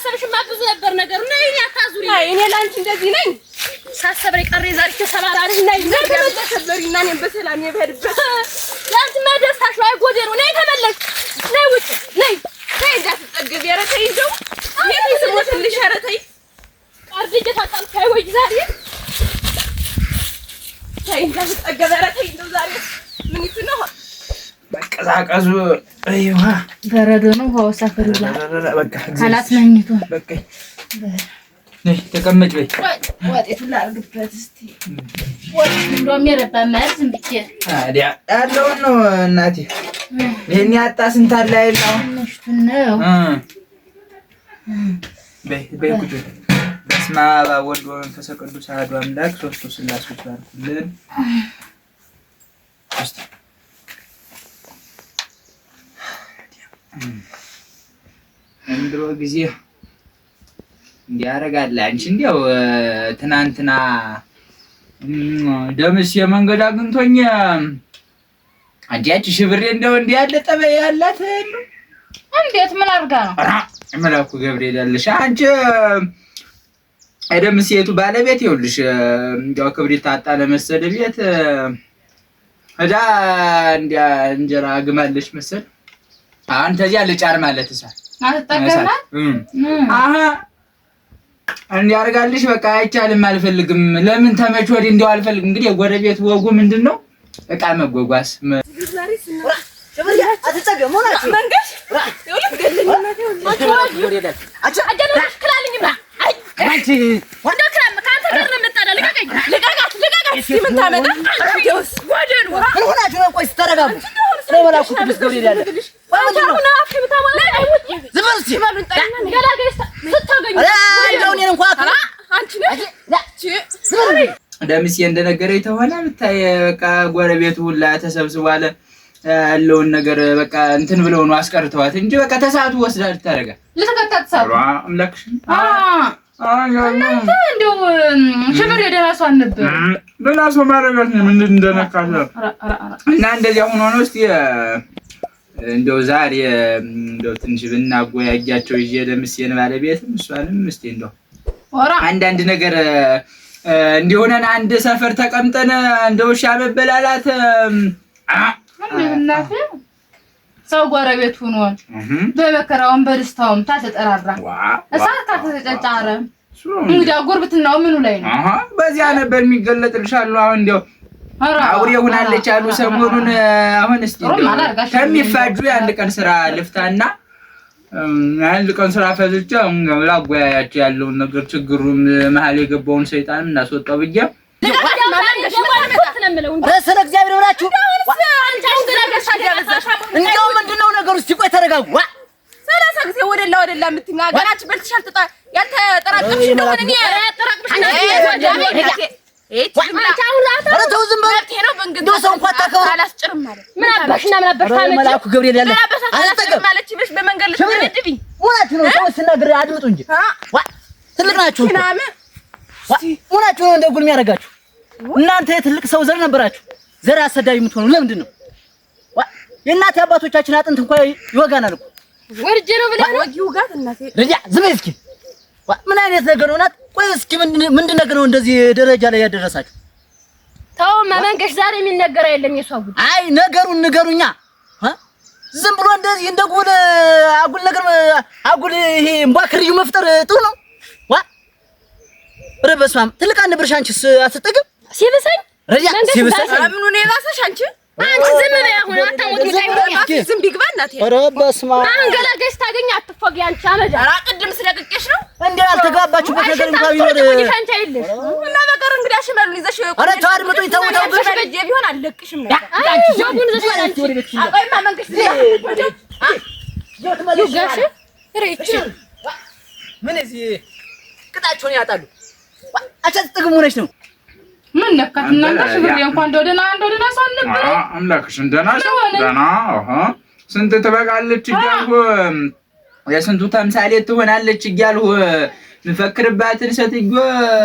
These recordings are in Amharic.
ካሰብሽማ ብዙ ነበር ነገሩ። ነይ ያታዙሪ። እኔ ላንቺ እንደዚህ ነኝ ሳሰብሬ ቀሬ ዛሬ ተሰባራሪ ነይ ተሰበሪና እኔም በሰላም የበድበት ላንቺ ማደስታሽ ነው አይጎዴሩ። ነይ ተመለሽ ነይ ውጭ ነይ ነይ እንዳትጠገብ ያረተይ እንደው የት ስሞትልሽ ያረተይ አርጅ ታጣልኩ ወይ ዛሬ ነይ እንዳትጠገብ ያረተይ እንደው ዛሬ ምን ይፈነው በቀዛቀዙ አይዋ በረዶ ነው ውሃው ሰፈር ይላል። በቃ ካላት ነኝቶ በቃ ነይ ተቀመጭ በይ። ወጤቱን ላድርግበት እስቲ ወጥ እንደውም የረባ ማለት ዝም ብዬ ታዲያ ያለው ነው እናቴ። ይሄን ያጣ ስንት አለ አይላው ምሽቱን ነው በይ በይ ቁጭ በስመ አብ ወወልድ ወመንፈስ ቅዱስ አሐዱ አምላክ ሦስቱ ሥላሴዎች ባርኩልን። እስቲ እንድሮ ጊዜ እንዲያረጋል አንቺ እንዲያው ትናንትና ደምስ የመንገድ አግኝቶኝ አንቺ ሽብሬ እንደው እንዲያለ ጠበይ ያላት እንዴት ምን አርጋ ነው መላኩ ገብርኤል ያለሽ አንቺ አይደምስ የቱ ባለቤት ይኸውልሽ እንዲያው ክብሪት ታጣ ለመሰለ ቤት እዳ እንዲያ እንጀራ ግማለሽ መሰል አንተ እዚያ ልጫር ማለት እሳ አትጠቀምና አሃ እንዲያርጋልሽ በቃ አይቻልም አልፈልግም። ለምን ተመች ወዲህ እንደው አልፈልግም። እንግዲህ የጎረቤት ወጉ ምንድነው እቃ መጓጓስ ደምስ እንደነገረኝ ተሆነ ብታይ በቃ ጎረቤቱ ሁላ ተሰብስቧል ያለውን ነገር በቃ እንትን ብለው ነው አስቀርተዋት እንጂ በቃ ተሳቱ ወስዳ ልታረጋ ለተከታት ሰው አምላክሽ እናንተ እንደው ሽብር የደራሷን ነበር በላሶ ማረጋት ነው ምን እንደነካለ እና እንደዚህ ሆኖ ነው። እስቲ እንደው ዛሬ እንደው ትንሽ ብናጎያያቸው ይዤ ደምስየን ባለቤትም እሷንም እስቲ እንደው አንዳንድ ነገር እንዲሆነን አንድ ሰፈር ተቀምጠን እንደው ሻ መበላላት እናቴ ሰው ጎረቤት ሆኗል። በመከራውም በደስታውም ታተጠራራ እሳት ተጨጫረ እንግዲህ ጉርብትናው ምኑ ላይ ነው? በዚያ ነበር የሚገለጥልሻል። አሁን እንደው አውሬ ሆናለች አሉ ሰሞኑን። አሁን እስቲ ከሚፋጁ የአንድ ቀን ስራ ልፍታና አንድ ቀን ስራ ፈዝቻ ላጓያያቸው ያለውን ነገር ችግሩን መሀል የገባውን ሰይጣን እናስወጣው ብዬ ረሰነ እግዚአብሔር ብላችሁ እንደው ምንድነው ነገሩ? እስቲ ቆይ ተረጋጉ። ሰላሳ ጊዜ ወደላ የምትናገራች በልትሻል ተጣ ያልተጠራቀምሽ ነው እኔ ተጠራቅምሽ ነው መላኩ ገብርኤል ያለ አድምጡ እንጂ ትልቅ ናችሁ ሆናችሁ እንደ ጉልም ያደርጋችሁ እናንተ የትልቅ ሰው ዘር ነበራችሁ። ዘር አሰዳቢ የምትሆኑ ለምንድን ነው? የእናት አባቶቻችን አጥንት እንኳን ይወጋናል እኮ ወርጄ ነው ብለህ ነው ይውጋት እናቴ ረጃ ዝም በይ እስኪ። ምን አይነት ነገር ነው ናት? ቆይ እስኪ ምንድን ነገር ነው እንደዚህ ደረጃ ላይ ያደረሳችሁ? ተው መንገሽ ዛሬ የሚነገር አይደለም የሷው ጉድ። አይ ነገሩን ንገሩኛ። ዝም ብሎ እንደዚህ እንደ ጉል አጉል ነገር አጉል ይሄ እንቧክርዩ መፍጠር ጥሩ ነው? ረበስማም ትልቅ አንብርሽ አንቺስ አትጠግም ሲብሰኝ ረጃ ሲብሰኝ ምኑ ነው የባሰሽ አንቺ ዝም በይ አሁን አታሞት ላይ ዝም ቢግባ እናቴ ረበስማም አንገላገሽ ታገኝ አትፎጊ አንቺ አመዳ ራ ቅድም ስለቅቄሽ ነው እንዴ አልተጋባችሁበት ነገር እንኳን ቢኖር አንቺ አይልሽ እና በቀር እንግዲህ አሽመሉን ይዘሽ ኧረ ታድምጡኝ ተው በጀ ቢሆን አልለቅሽም ነው አንቺ ጆቡን ይዘሽ አንቺ አቆይማ መንግስት ይጋሽ ሬች ምን እዚህ ቅጣቸውን ያጣሉ አቻት ጥግሙ ነሽ ነው ምን ነካት እናንተ ሽብሬ እንኳን እንደደና ሰው ነበር አምላክሽ እንደና ሰው ደና ስንት ትበቃለች እያልሁ የስንቱ ተምሳሌት ትሆናለች እያልሁ ምፈክርባትን ሰትዮ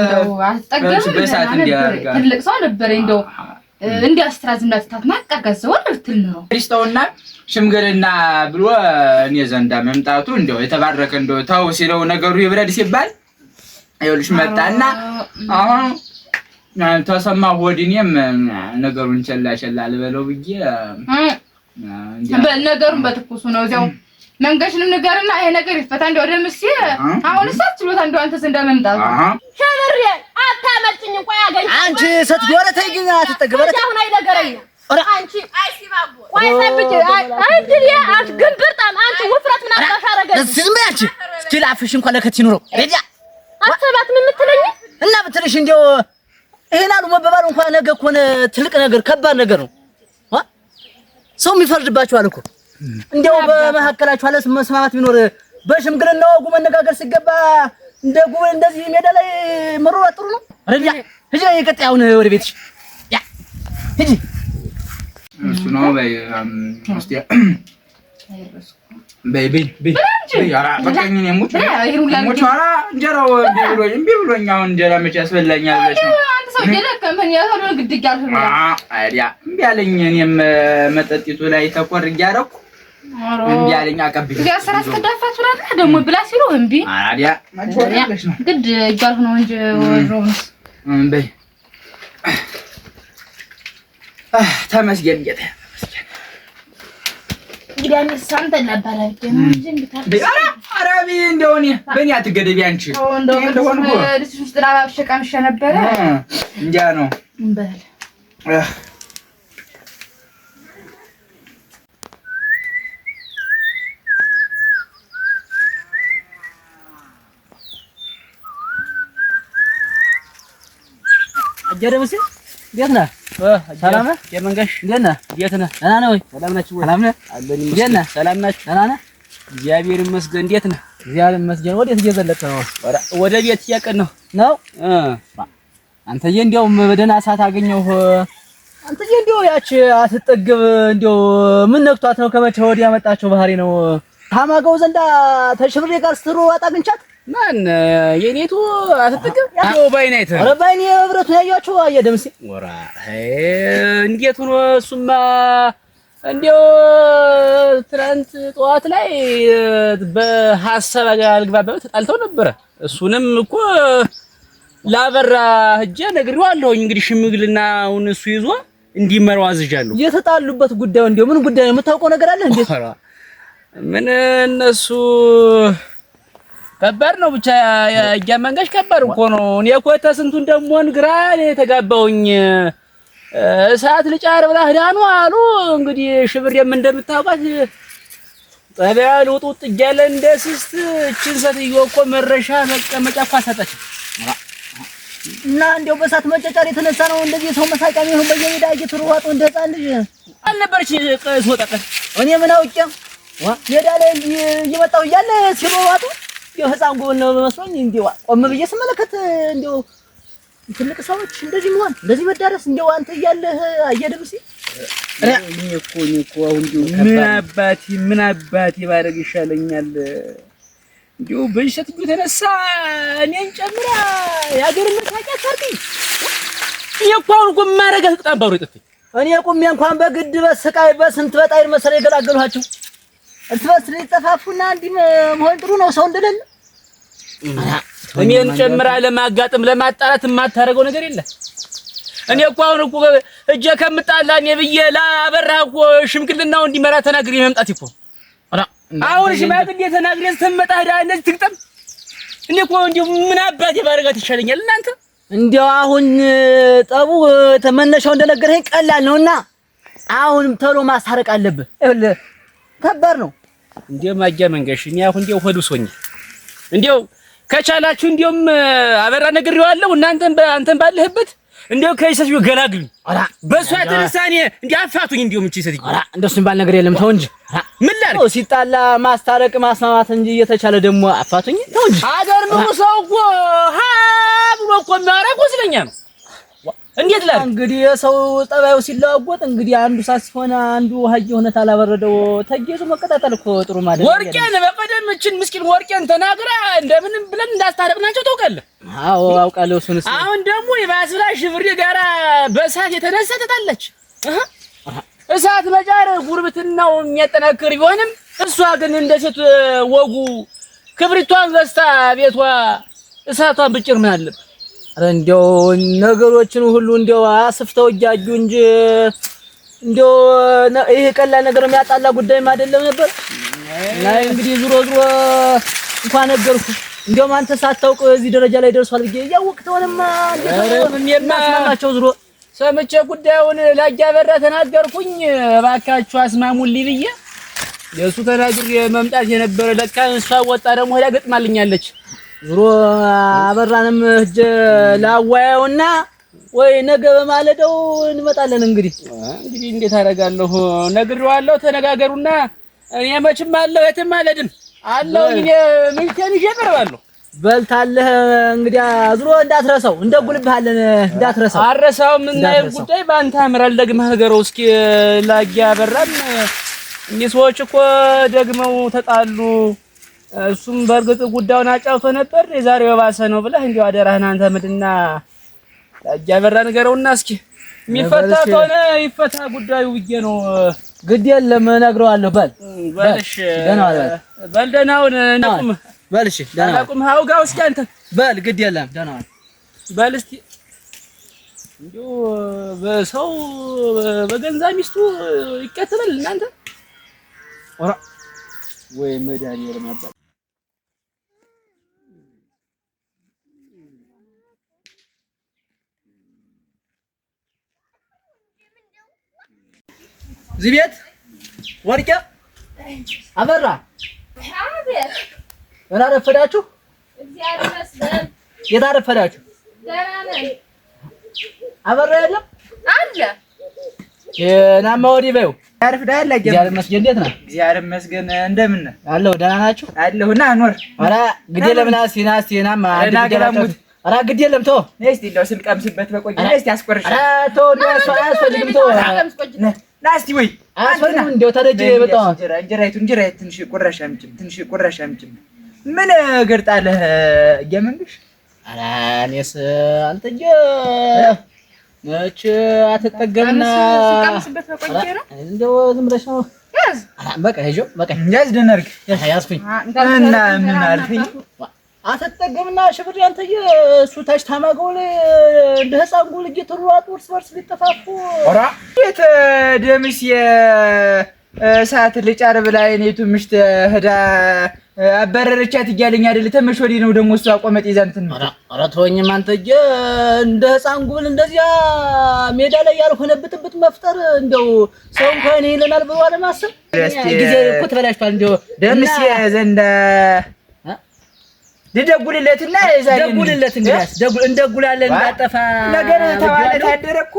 እንደው አትጠገም በሳት እንዲያርጋ ትልቅ ሰው ነበር እንደው እንዴ አስትራዝምላት ታማቃጋዘው ልትል ነው ክሪስቶና ሽምግልና ብሎ እኔ ዘንዳ መምጣቱ እንደው የተባረከ እንደው ታው ሲለው ነገሩ ይብረድ ሲባል አይልሽ መጣና አሁን ተሰማ ወዲኔም ነገሩን ቸላ ልበለው ብዬ በነገሩን በትኩሱ ነው እዚያው መንገሽንም ንገርና ይሄ ነገር ይፈታ እንደው ደምሲ አሁን ሰዓት ችሎታ እንደው አንተ ዘንዳ መምጣቱ ሸብሬ አታመልጭኝ ቆይ አገኝ አንቺ ስትጎረ ተይግና አትጠገበረ አሁን አይደገረኝ አንቺ አይሲባቦ ቆይ ሰብጅ አይድል ያ አትግንብርጣም አንቺ ውፍረት ምን አባሽ አረገኝ ዝም በይ አንቺ እስኪ ላፍሽ እንኳን ለከት ይኑረው ረጃ አትባት ምን የምትለኝ እና ብትልሽ እንደው ይሄን አሉ መበባሉ እንኳን ነገ ኮነ ትልቅ ነገር ከባድ ነገር ነው ሰው የሚፈርድባችኋል እኮ እንደው በመሐከላችሁ አለስ መስማማት ቢኖር በሽምግልና ወጉ መነጋገር ሲገባ እንደጉ እንደዚህ ሜዳ ላይ መሮጥ ጥሩ ነው ረጃ ሂጂ የቀጣዩን ወደ ቤትሽ ያ ሂጂ እሱ ነው በይ እስቲ በይ ያራ በቀኝ ነው ሙት ኧረ እንጀራው እምቢ ብሎኝ አሁን እንጀራ መቼ ያስበላኛል ብለሽ ነው አንተ ሰው ደረከመን ያለው ግድግ ያልሆነ አይዲያ እምቢ አለኝ እኔም መጠጢቱ ላይ ተቆር እያደረኩ እምቢ አለኝ አቀብኝ ያ ስራ አስከዳፋት ብላ ደግሞ ብላ ሲሉ እምቢ አይዲያ ማጥወለሽ ነው ግድ ያልሆነ እንጂ ወሮስ በይ ተመስገን ጌታ እንግዲህ አንተ ሳንተ ነበር አይደል እንጂ እንዴት አራቢ እንደሆነ በእኔ አትገደቢ አንቺ እንደሆነ ልጅ ውስጥ ራባብ ሸቃምሽ ነበር እንጃ ነው እንበል አጀረምሲ እንዴት ነህ ሰላም ነህ የመንገሽ እንዴት ነህ ደህና ነህ ወይ ሰላም ናችሁ ወይ ሰላም ነህ አለኝ እንዴት ነህ ሰላም ናችሁ ደህና ነህ እግዚአብሔር ይመስገን እንዴት ነህ እግዚአብሔር ይመስገን ወዴት እየዘለቀ ነው ወደ ቤት እያቀን ነው አንተዬ እንደው በደህና ሰዓት አገኘሁ አንተዬ እንደው ያች አትጠግብ እንደው ምን ነክቷት ነው ከመቼ ወዲያ ያመጣቸው ባህሪ ነው ታማጋው ዘንዳ ተሽብሬ ጋር ስትሮጥ አግኝቻት ማን የኔቱ አትጠግብ ያው ባይናይተ ኧረ ባይኔ ህብረቱ ያያችሁ አየደምሲ ወራ እንዴት ሆኖ እሱማ እንደው ትናንት ጠዋት ላይ በሐሳብ አልግባባው ተጣልተው ነበር እሱንም እኮ ላበራ ሂጄ ነግሬዋለሁኝ እንግዲህ ሽምግልናውን እሱ ይዞ እንዲመራው አዝዣለሁ የተጣሉበት ጉዳዩ እንደው ምን ጉዳይ ነው የምታውቀው ነገር አለ እንዴ ምን እነሱ ከባድ ነው ብቻ ያያመንገሽ ከባድ እኮ ነው እኔ እኮ ተስንቱን ደሞን ግራ የተጋባውኝ ሰዓት ልጫር ብላ ሄዳኑ አሉ እንግዲህ ሽብሬም እንደምታውቃት ጠቢያ ልውጡት እያለ እንደስስት እቺን ሰትዮ እኮ መረሻ መቀመጫ እኮ አሰጠች እና እንደው በሳት መጨጫር የተነሳ ነው እንደዚህ ሰው መሳቂያ ነው በየሜዳ እየተሯሯጡ እንደ ህፃን ልጅ አልነበረች ስወጣቀስ እኔ ምን አውቄ ሜዳ ላይ እየመጣሁ እያለ ሲሯሯጡ የህፃን ጎል ነው መስሎኝ እንደው ቆም ብዬ ስመለከት እንደው ትልቅ ሰዎች እንደዚህ መሆን እንደዚህ መዳረስ እንደው አንተ እያለህ አየደምሲ እኔ እኮ አሁን ምን አባቴ ባደርግ ይሻለኛል እንደው በሽተት ተነሳ እኔን ጨምራ ያገር መታቂያ ታርቂ የኳውን ቆም ማረጋት ተጣባሩ ይጥፍኝ እኔ ቆሜ እንኳን በግድ በስቃይ በስንት በጣይር መሰለ ይገላገሏቸው እርስ ሊጠፋፉና እንዲህ መሆን ጥሩ ነው ሰው እንደሌለ እኔን ጨምራ ለማጋጥም ለማጣላት የማታረገው ነገር የለ እኔ እኮ አሁን እኮ እጄ ከምጣላ እኔ ብዬ ላበራ እኮ ሽምግልናው እንዲመራ ተናግሬ መምጣት እኮ አሁን ሽማግሌ ተናግሬ ስትመጣ ሄዳ እንደዚህ ትግጠም እኔ እኮ እንደው ምን አባቴ ባረጋት ይሻለኛል እናንተ እንደው አሁን ጠቡ ተመነሻው እንደነገረኝ ቀላል ነውና አሁን ተሎ ማሳረቅ አለብህ ይኸውልህ ከባድ ነው እንደው ማጃ መንገሽ እኔ አሁን እንደው ሆዱሶኝ እንደው ከቻላችሁ እንደውም አበራ ነግሬዋለሁ አንተን ባለህበት እንደው ከይሰስዩ ገላግሉኝ በሷ ተነሳኔ እንዴ አፋቱኝ እንደው ምንጭ ይሰጥኝ እንደሱ ባል ነገር የለም ተው እንጂ ምን ላድርግ ሲጣላ ማስታረቅ ማስማማት እንጂ እየተቻለ ደግሞ አፋቱኝ ተው እንጂ አገር ነው ሰው እኮ ሀ ብሎ እኮ የሚያወራ እኮ ስለኛ ነው እንዴ እንዴት ላድርግ እንግዲህ የሰው ጠባዩ ሲለዋወጥ እንግዲህ አንዱ ሳስ ሆነ አንዱ ሀጅ ሆነ ታላበረደው ተጌዙ መቀጣጠል እኮ ጥሩ ማለት ነው። ወርቄን በቀደም እችን ምስኪን ወርቄን ተናግራ እንደምንም ብለን እንዳስታረቅናቸው ታውቃለህ? አዎ አውቃለሁ። እሱንስ አሁን ደግሞ የባስራ ሽብሬ ጋራ በእሳት የተነሳ ተጣለች። እሳት መጫር ጉርብትናው የሚያጠናክር ቢሆንም እሷ ግን እንደ ሴት ወጉ ክብሪቷን ገዝታ ቤቷ እሳቷን ብጭር ምን አለበት? ኧረ እንደው ነገሮችን ሁሉ እንደው አስፍተው እጃጁ እንጂ እንደው ይሄ ቀላል ነገር የሚያጣላ ጉዳይም አይደለም ነበር። ናይ እንግዲህ ዙሮ እንኳን ነገርኩ እንደውም አንተ ሳታውቅ እዚህ ደረጃ ላይ ደርሷል ብዬ እያወቅተውንማ እንደማስማማቸው ዙሮ ሰምቼ ጉዳዩን ላጃበራ ተናገርኩኝ። እባካችሁ አስማሙልኝ ብዬ የሱ ተናግሬ መምጣት የነበረ ለካ እሷ ወጣ ደግሞ ሄዳ ገጥማልኛለች። ዙሮ አበራንም እጅ ላዋያውና ወይ ነገ በማለዳው እንመጣለን። እንግዲህ እንዴት አደርጋለሁ? ነግሬዋለሁ። ተነጋገሩና እኔ መቼም አለሁ የትም አልሄድም አለሁ። እኔ ምንቴን ይዤ እቀርባለሁ። በልታለህ እንግዲህ ዙሮ እንዳትረሳው እንደጉልብሃለን እንዳትረሳው። አረሳውም እና ጉዳይ በአንተ አምራል ደግመህ ነገረው እስኪ ላጊያ በራም እኚህ ሰዎች እኮ ደግመው ተጣሉ። እሱም በእርግጥ ጉዳዩን አጫውቶ ነበር። የዛሬው የባሰ ነው ብለህ እንዲያው አደራህን አንተ ምድና ላጊያ በራ ነገረውና እስኪ የሚፈታ ከሆነ ይፈታ ጉዳዩ ብዬ ነው። ግድ የለም እነግረዋለሁ። በልሽ በልደናውን ነቁም በልሽ ደህና ነቁም አውጋው እስኪ አንተ በል ግድ የለም ደህና በል እስኪ እንዲሁ በሰው በገንዛ ሚስቱ ይከተላል እናንተ ኦራ ወይ መድኃኒዓለም አባ እዚህ ቤት ወርቄ አበራ ደህና ረፈዳችሁ? እግዚአብሔር ይመስገን። የት አረፈዳችሁ? ደህና ነን። አበራ የለም አለ ናማ ወዲህ በይው። ያርፍዳል አገም እግዚአብሔር ይመስገን። እንዴት ነህ? እግዚአብሔር ይመስገን። እንደምን ነህ? አለሁ። ደህና ናችሁ? አለሁና ኖር። ኧረ ግድ የለም ናስቲ ናማ ናገራሙት። ኧረ ግድ የለም ተው። እስቲ እንደው ስንቀምስበት በቆይ እስቲ አስቆርሽ። ኧረ ተው አያስፈልግም ተው። ናስቲ ወይ አያስፈልግም እንደው ተደጅ በጣም እንጀራይቱ ትንሽ ቁራሽ አምጪም ምን ገርጣለህ እየመንግሽ? ኧረ እኔስ አንተዬ መች አትጠገብና ስንቀምስበት በቆየ ነው እንደው ዝም ብለሽ ነው ያዝ። በቃ ሄጆ በቃ ያዝ ደነርግ ያዝኩኝ እና ምን አልፈኝ አትጠገብና ሽብር አንተዬ እሱ ታች ታማገው ላይ እንደ ህፃን ጉል እየተሯጡ እርስ በርስ ሊጠፋፉ ኦራ የት ደምስ የእሳት ልጫር ብላ እኔቱ ምሽት ህዳ አባረረቻት እያለኝ አይደል? ተመሽ ወዲህ ነው ደግሞ እሱ አቆመጥ ይዛ እንትን ኧረ ተወኝም አንተዬ እንደ ህፃን ጉል እንደዚያ ሜዳ ላይ ያልሆነ ብጥብጥ መፍጠር እንደው ሰው እንኳን ይለናል ብሎ አለማሰብ ጊዜ እኮ ተበላሽቷል። እንደው ደምስ ዘንዳ ደጉልለትና ደጉልለት እንግዲያስ እንደጉላለን እንዳጠፋ ነገር ተዋለ ታደረ እኮ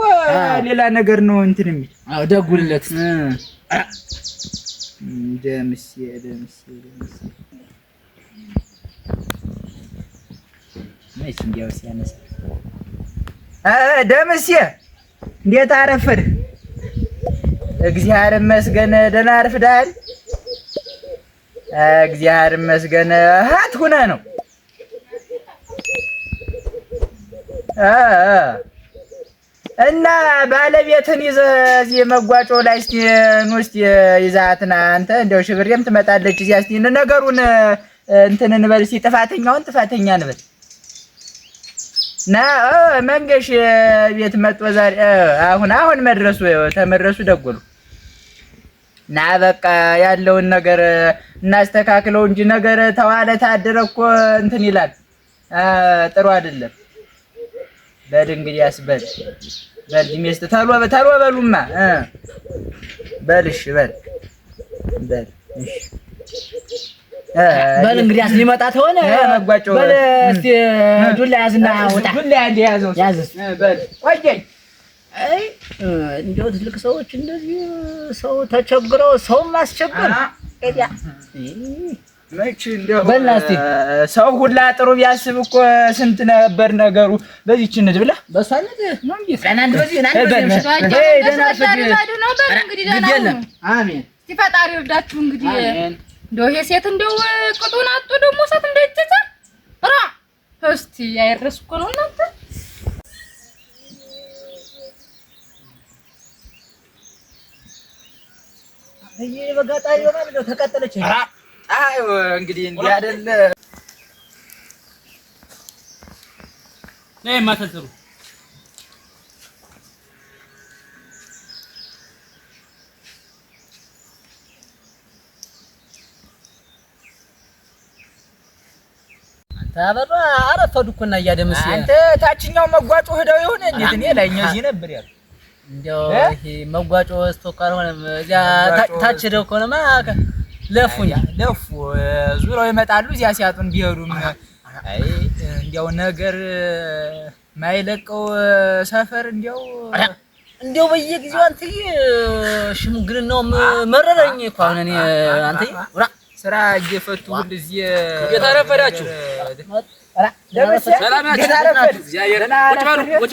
ሌላ ነገር ነው እንትን የሚል አዎ ደጉልለት ደምስ ነይ እንዲያው ሲያነሳ ደምስ እንዴት አረፈድህ? እግዚአብሔር ይመስገን ደህና አርፍደሃል። እግዚአብሔር ይመስገን ሀት ሁነህ ነው እና ባለቤትን ይዘህ እዚህ መጓጮ ላይ እስኪ ኑ እስኪ ይዛትና አንተ እንደው ሽብሬም ትመጣለች እዚያ እስኪ ነገሩን እንትን እንበል እስኪ ጥፋተኛውን ጥፋተኛ እንበል ና መንገሽ ቤት መጥቶ ዛሬ አሁን መድረሱ ተመድረሱ ደጎሉ ና በቃ ያለውን ነገር እናስተካክለው እንጂ ነገር ተዋለ ታደረ እኮ እንትን ይላል ጥሩ አይደለም። በል እንግዲያስ በል ሚስት ተሎ በሉማ በልሽ በል እሺ በል እንግዲያስ ሊመጣ ተሆነ መጓጨው በል እስቲ ዱላ ያዝና ወጣ ዱላ ያዘው ያዝስ በል ቆየኝ። አይ እንደው ትልቅ ሰዎች እንደዚህ ሰው ተቸግረው ሰው ማስቸገር መች እንደው በእናትህ ሰው ሁላ ጥሩ ቢያስብ እኮ ስንት ነበር ነገሩ። በዚህች እንድ ብለህ በሷነት ነው እንዴ? ፈናንድ በዚህ አሜን። ሲፈጣሪ ይርዳችሁ እንግዲህ እንደው ይሄ ሴት እንደው ቅጡን አጡ ደግሞ ሰት እንደይተታ ራ እስቲ ያይረስ እኮ ነው እናንተ በጋጣሪ ይሆናል ነው ተቀጠለች። አይ እንግዲህ እንዲህ አይደለ ነይ ማተሰሩ ታበራ አረፈዱ እኮ እና እያደምስ አንተ ታችኛው መጓጮ ሄደው ይሆነ እንዴት እኔ ላይኛው እዚህ ነበር ያለው። እንደው ይሄ መጓጮ ወስቶ ካልሆነ እዚያ ታች ሄደው ከሆነማ ለፉኝ ለፉ ዙረው ይመጣሉ። እዚያ ሲያጡን ቢሄዱም አይ እንዲያው ነገር ማይለቀው ሰፈር እንዲያው በየጊዜው አንተ ሽምግልናው መረረኝ እኮ አሁን እኔ አንተ ስራ እየፈቱ እንደዚህ እየታረፈዳችሁ ሰላም ናችሁ? እግዚአብሔር ቁጭ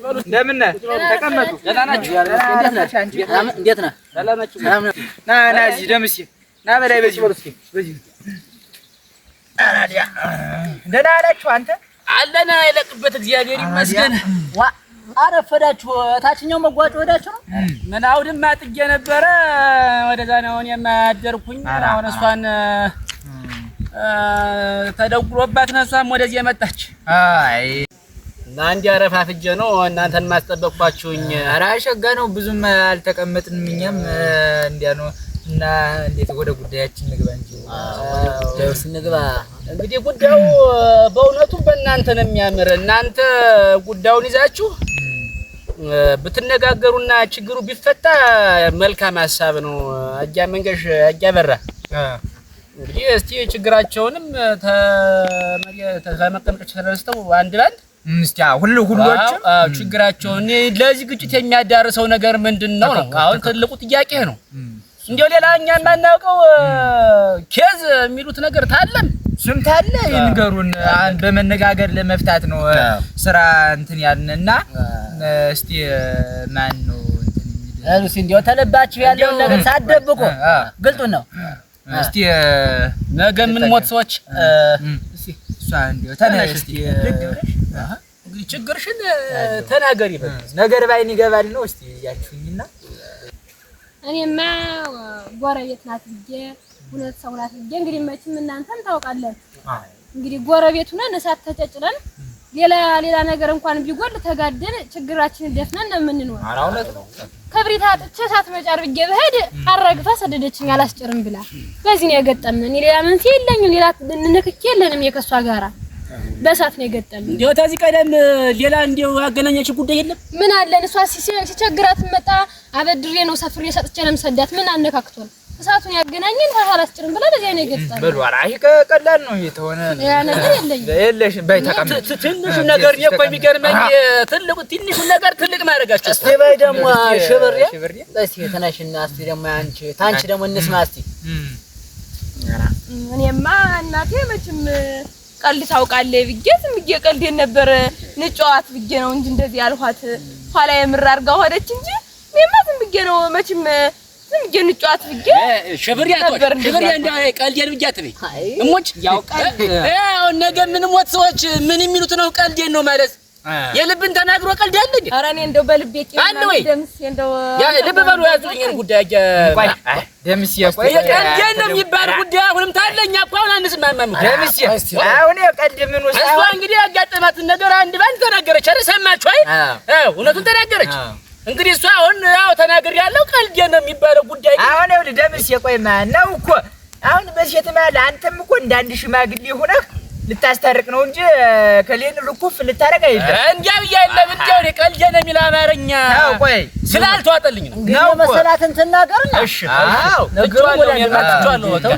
በሉ እንደምን ነህ? ተቀመጡ። ደህና ናችሁ? እንዴት ነህ? ሰላም ናችሁ? ና እዚህ ደምሴ ና በላይ በዚህ በሉ እስኪ በዚህ አራዲያ ደህና ናችሁ? አንተ አለና አይለቅበት እግዚአብሔር ይመስገን። ዋ አረፈዳችሁ። ታችኛው መጓጮ ሄዳችሁ ነው? ምን አውድማ ጥጌ ነበረ ወደዛ ነው የማያደርኩኝ። አሁን እሷን ተደውሎባት ነሷም ወደዚህ የመጣች አይ እና እንዲህ አረፋፍጄ ነው እናንተን ማስጠበቅኳችሁኝ። ኧረ ሸጋ ነው ብዙም አልተቀመጥንም እኛም እንዲያ ነው። እና እንዴት ወደ ጉዳያችን ንግባ እንጂ ደውስ ንግባ። እንግዲህ ጉዳዩ በእውነቱ በእናንተ ነው የሚያምር። እናንተ ጉዳዩን ይዛችሁ ብትነጋገሩና ችግሩ ቢፈታ መልካም ሐሳብ ነው። አጃ መንገሽ አጃ በራ እንግዲህ እስቲ ችግራቸውንም ተመቀመጫቸው ተነስተው አንድ ባንድ እስቲ ሁሉዎችም ችግራቸውን ለዚህ ግጭት የሚያዳርሰው ነገር ምንድነው ነው አሁን ትልቁ ጥያቄ ነው። እንዴው ሌላኛ የማናውቀው ኬዝ የሚሉት ነገር ታለም ስም ታለ ይንገሩን። በመነጋገር ለመፍታት ነው ስራ እንትን ያልንና እስቲ ማን ነው እንትን እሺ እንዴው ተለባችሁ ያለው ነገር ሳትደብቁ ግልጡን ነው። እስቲ ነገ ምን ሞት ሰዎች እስቲ እሷ እንዴው ተናገር እስቲ እንግዲህ ችግርሽን ተናገሪ። ነገር ባይን ይገባል ነው እስቲ ያችሁኝና እኔማ ጎረቤት ናት ብዬ ሁለት ሰው ናት ብዬ እንግዲህ መቼም እናንተም ታውቃላችሁ። እንግዲህ ጎረቤት ሆነን እሳት ተጨጭለን ሌላ ነገር እንኳን ቢጎል ተጋደን ችግራችንን ደፍነን ነው የምንኖር። አራውለት ነው ከብሪታ ጥቼ እሳት መጫር ብዬ በሄድ አረግፋ ሰደደችኝ አላስጨርም ብላ። በዚህ ነው የገጠመን። ሌላ ምን ሲለኝ ሌላ ንክኪ የለንም የከሷ ጋራ በእሳት ነው የገጠመን። እንዴው ታዚህ ቀደም ሌላ እንዴው ያገናኛችሁ ጉዳይ የለም? ምን አለን? እሷ ሲቸግራት መጣ አበድሬ ነው ሰፍሬ ሰጥቼ ለምሰዳት ምን አነካክቷል? እሳቱን ያገናኘን አላስጨርም ብላ በዚያ ነው የገጠመን። በሉ አራይ ቀላል ነው የተሆነ ያ ነገር የለሽም በይ ተቀመጥ። ትንሹ ነገር እኮ የሚገርመኝ ትንሹ ነገር ትልቅ ማድረጋችሁ። እስቲ በይ ደግሞ ሽብሬ እስቲ ተነሽና እስቲ ደግሞ ታንቺ ደግሞ እንስማ እስቲ። እኔማ እናቴ መቼም ቀልድ ታውቃለህ ብዬ ዝም ብዬ ቀልዴን ነበር ንጫዋት ብዬ ነው እንጂ እንደዚህ ያልኋት ኋላ የምር አድርጋ ሆነች እንጂ እኔማ ዝም ብዬ ነው መቼም ዝም ብዬ ንጫዋት ብዬ ሽብሬ እንደ ቀልዴን ብዬ አትበይ እሞች ያውቃል። አሁን ነገ ምን ሞት ሰዎች ምን የሚሉት ነው ቀልዴን ነው ማለት የልብን ተናግሮ ቀልድ አለ እንዴ? ኧረ እኔ እንደው በልቤ ደምስ እንደው ያ ልብ በሉ ያዙኝን ጉዳይ ቆይ ደምስ ቆይ ቀልድ ነው የሚባል ጉዳይ አሁንም ታለኛ እኮ አሁን አንስማማም። ደምስ አሁን ቀልድ ምን ወጣ? እሷ እንግዲህ ያጋጠማትን ነገር አንድ ባንድ ተናገረች። አረ ሰማችሁ? አይ እውነቱን ተናገረች። እንግዲህ እሷ አሁን ያው ተናገር ያለው ቀልድ ነው የሚባለው ጉዳይ አሁን ይኸውልህ ደምስ ቆይ ማን ነው እኮ አሁን በሴት ማለት አንተም እኮ እንዳንድ ሽማግሌ ሆነህ ልታስታርቅ ነው እንጂ ከሌን ርኩፍ ልታረጋ አይደለም። እንዲያው ያለም እንዲያው ቀልድ ነው የሚል አማርኛ ቆይ ስላልተዋጠልኝ ነው መሰላትን ተናገርና እሺ ነገሩ ወደ ያማጥቷል ነው ተው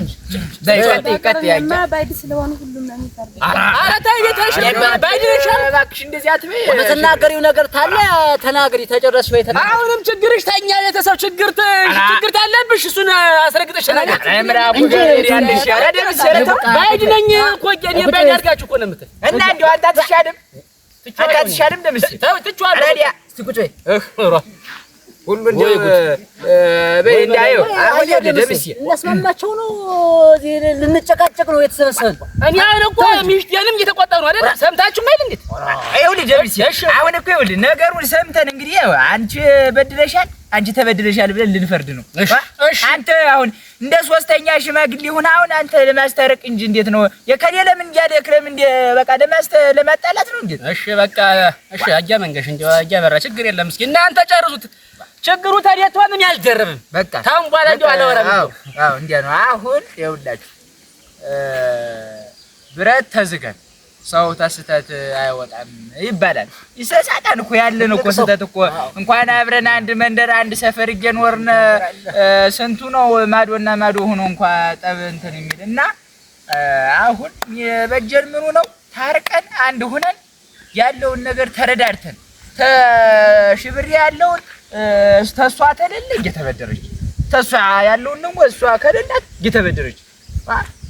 ዳይቀጥ ያያማ ባይድ ስለሆነ ሁሉም ነው የሚፈርድ ኧረ ተይ ቤተሽ ባይድርሻል እባክሽ እንደዚህ አትበይ። በተናገሪው ነገር ታለ ተናገሪ ተጨረስሽ ወይ ተናገሪ። አሁንም ችግርሽ ተኛ ቤተሰብ ችግር ታለብሽ እሱን አስረግጠሽ ተናገሪ። ምራቁ ያለሽ ያረደም ሰረተው ባይድነኝ እኮ እኔ ባይድ አድርጋችሁ እኮ ነው የምትል እና እንደው አንተ አትሻልም ደምስ ትችዋለህ። ረዲያ እስቲ ቁጭ በይ ሁሉ እንደው በይ እንዳየው አሁን ደምስ እናስማማቸው ነው እዚህ ልንጨቃጨቅ ነው የተሰበሰበን። እኔ አሁን እኮ ሚስቴንም እየተቆጣሁ ነው አይደል? ሰምታችሁ ማለት እንዴት ይኸውልህ ደምስ አሁን እኮ ይኸውልህ ነገሩን ሰምተን እንግዲህ አንቺ በድለሻል አንቺ ተበድለሻል ብለን ልንፈርድ ነው። አንተ አሁን እንደ ሶስተኛ ሽማግሌ ሆነ አሁን አንተ ለማስታረቅ እንጂ እንዴት ነው የከሌ ለምን ያደክረም እንደ በቃ ለማጣላት ነው እንዴ? እሺ በቃ እሺ አጃ መንገሽ እንዴ አጃ በራ ችግር የለም። እስኪ እናንተ ጨርሱት። ችግሩ ታዲያ ተዋንም ያልደረብም በቃ ታውን በኋላ እንደው አላወራም። አዎ እንዴ ነው አሁን ይኸውላችሁ ብረት ተዝገን ሰው ተስተት አይወጣም ይባላል። ይሰሳታን እኮ ያለን እኮ ስተት እኮ እንኳን አብረን አንድ መንደር አንድ ሰፈር እየኖርን ስንቱ ነው ማዶና ማዶ ሆኖ እንኳን ጠብ እንትን የሚልና አሁን የበጀን ምኑ ነው ታርቀን አንድ ሆነን ያለውን ነገር ተረዳድተን ተሽብሪ ያለውን ተሷ ተለለ እየተበደረች ተሷ ያለውን ነው እሷ ከለላት እየተበደረች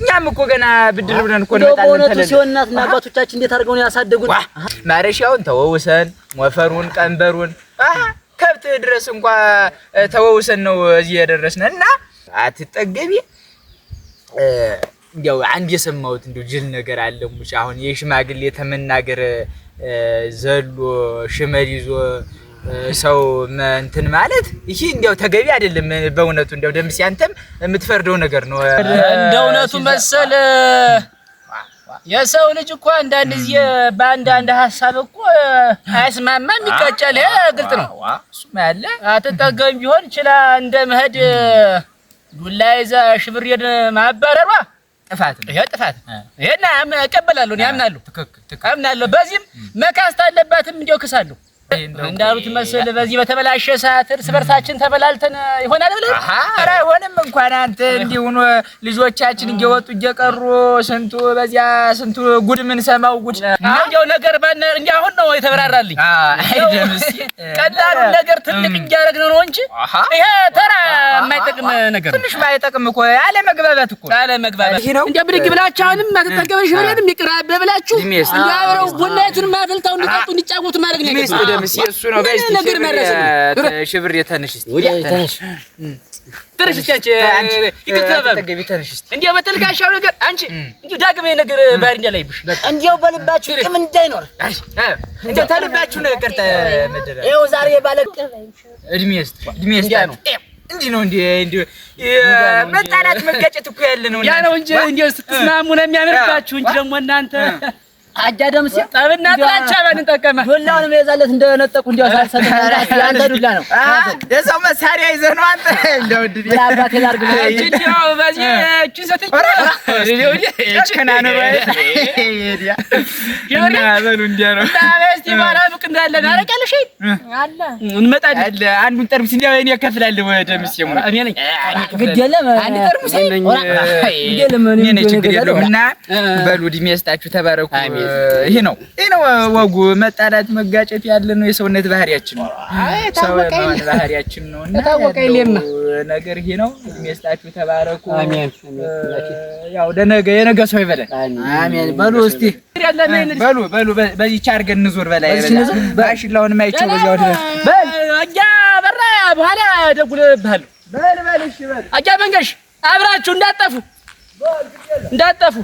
እኛም እኮ ገና ብድር ብለን እኮ ነው ታለን ተለለ ሲሆንናትና አባቶቻችን እንዴት አድርገው ነው ያሳደጉን? ማረሻውን ተወውሰን ወፈሩን ቀንበሩን ከብት ድረስ እንኳን ተወውሰን ነው እዚህ ያደረስን እና አትጠገቢ እንዴው አንድ የሰማሁት እንዴው ጅል ነገር አለሙሽ አሁን የሽማግሌ ተመናገር ዘሎ ሽመል ይዞ ሰው እንትን ማለት ይሄ እንዴው ተገቢ አይደለም። በእውነቱ እንዴው ደምስ ያንተም የምትፈርደው ነገር ነው። እንደውነቱ መሰለ የሰው ልጅ እኮ አንዳንድ ጊዜ በአንዳንድ ሐሳብ እኮ አይስማማም ይቀጫል። ይሄ ግልጥ ነው። እሱማ ያለ አትጠገም ቢሆን ይችላ እንደ መሄድ ዱላ ይዛ ሽብሬን ማባረሯ ጥፋት ነው። ይሄ ጥፋት ይሄና እቀበላለሁ እኔ አምናለሁ። ትክክል አምናለሁ። በዚህም መካስት አለባትም እንዴው ክሳለሁ እንዳሉት መሰለ በዚህ በተበላሸ ሰዓት እርስ በርሳችን ተበላልተን ይሆናል ብለህ ኧረ አይሆንም። እንኳን አንተ እንዲሁ ነው ልጆቻችን እየወጡ እየቀሩ ስንቱ በዚያ ስንቱ ጉድ ምን ሰማው ጉድ እንደው ነገር ባነ እንዴ አሁን ነው የተበራራልኝ። አይደምስ ቀላሉ ነገር ትልቅ እያደረግን ነው እንጂ ይሄ ተራ የማይጠቅም ነገር ትንሽ ማይጠቅም እኮ ያለ መግባባት እኮ ያለ መግባባት እንዴ ብድግ ብላችሁ አሁንም አትጠገበሽ ብለንም ይቅራብ ብላችሁ እንዴ አብረው ቡናቱን ማፈልታው እንዲጠጡ እንዲጫወቱ ማድረግ ነው። እሱ ነው ጋይስ ነገር መረሰ ሽብር የተነሽ እስቲ ወዲያ ተነሽ ትርሽ እስቲ ይከተበብ እንዴ በተልካሻው ነገር አንቺ እንዴ ዳግም ነገር ባር እንደላይብሽ እንዴው በልባችሁ ጥም እንዳይኖር እንዴ ተልባችሁ ነገር ተመደረ ይኸው ዛሬ ባለ እድሜስ ነው እንዴ ነው እንዴ መጣላት መጋጨት እኮ ያለ ነው ያ ነው እንጂ እንዴ ስትስማሙ ነው የሚያምርባችሁ እንጂ ደግሞ እናንተ አጃ ደምስ ጠብና ጥላቻ ባንጠቀማ ዱላውን መያዛለት እንደነጠቁ እንዲያው ሳልሰጥ አንተ ዱላ ነው የሰው መሳሪያ ይዘህ ነው አንተ እንደው ድል ለአባቴ ላርግ እንዴው በዚህ እቺ ሰጥቼ ከናነ ባይ ሄዲያ እና በሉ እንዲያ ነው ታበስቲ ባራብቅ እንዳለ አረቀልሽ አለ እንመጣለን አለ አንዱን ጠርሙስ እንዲያው እኔ እከፍላለሁ ደምስ ይሙራ እኔ ነኝ ግዴለም አንድ ጠርሙስ ግዴለም እኔ ነኝ ችግር የለውም እና በሉ እድሜ ይስጣችሁ ተባረኩ። ይሄ ነው ወጉ መጣላት መጋጨት ያለ ነው የሰውነት ባህሪያችን ነው። ሰው ባህሪያችን ነው እና ታወቀይለም ነገር ይሄ ነው። የሚያስታችሁ ተባረኩ። አሜን። ያው ለነገ የነገ ሰው ይበላል። አሜን። በሉ እስቲ በሉ በዚህ ቻርገን እንዞር በላይ ባሽላውን ማይቸው በዚያው በል አጃ በራ በኋላ ደጉልብሃል። በል እሺ በል አጃ መንገሽ አብራችሁ እንዳጠፉ